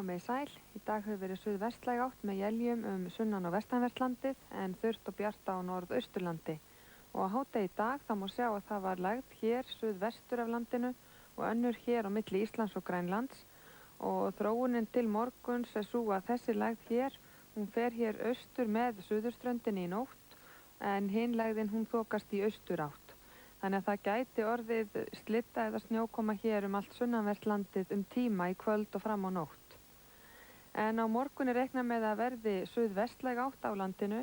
komið í sæl. Í dag hefur verið suðvestlæg átt með éljum sunnan- og vestanvert landið en þurrt og bjart á norðausturlandi. Og á hádegi í dag þá má sjá að það var lægð hér suðvestur af landinu og önnur hér á milli Íslands og Grænlands. Og þróunin til morguns er sú að þessi lægð hér, hún fer hér austur með suðurströndinni í nótt en hin lægðin hún þokast í austurátt. Þannig að það gæti orðið slitta eða snjókoma hér allt sunnanvert landið tíma í kvöld og fram á nótt. En á morgun er reiknað með að verði suðvestlæg átt á landinu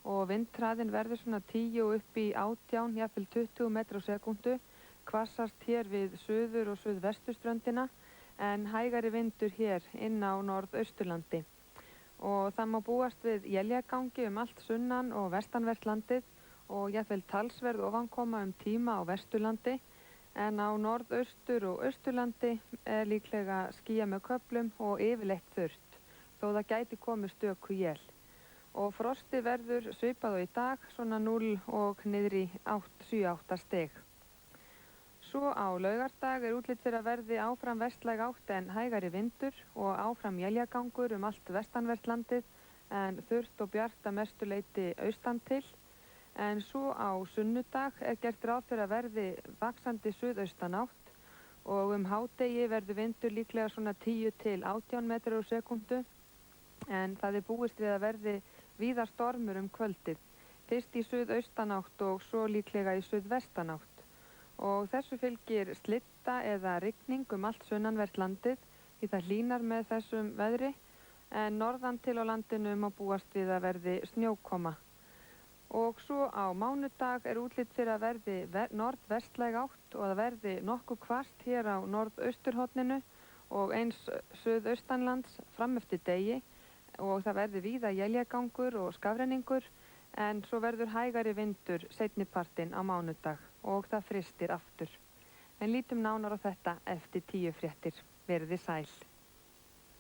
og vindhraðinn verður svona 10 upp í 18, jafnvel 20 metrar á sekúndu, hvassast hér við suður- og suðvesturströndina en hægari vindur hér inn á norðausturlandi. Og það má búast við éljagangi allt sunnan- og vestanvert landið og jafnvel talsverð ofankoma tíma á vesturlandi en á norðaustur- og austurlandi er líklega skýjað með köflum og yfirleitt þurrt, þó það gæti komið stöku él. Og frosti verður svipað og í dag, svona 0 og niður í 7-8 stig. Svo á laugardag er útlit fyrir að verði áfram vestlæg átt en hægari vindur og áfram éljagangur allt vestanvert landið en þurrt og bjart að mestu leyti austan til. En svo á sunnudag er gert ráð fyrir að verði vaxandi suðaustanátt og hádegi verður vindur líklega svona 10 til 18 metrar á sekúndu en það er búist við að verði víða stormur kvöldið, fyrst í suðaustanátt og svo líklega í suðvestanátt. Og þessu fylgir slitta eða rigning allt sunnanvert landið því það hlýnar með þessum veðri en norðan til á landinu má búast við að verði snjókoma. Og svo á mánudag er útlit fyrir að verði norðvestlæg átt og að verði nokkuð hvasst hér á norðausturhorninu og eins suðaustanlands fram eftir degi og það verði víða éljagangur og skafrenningur en svo verður hægari vindur seinnipartinn á mánudag og það frystir aftur. En lítum nánar á þetta eftir 10 fréttir. Verið þið sæl.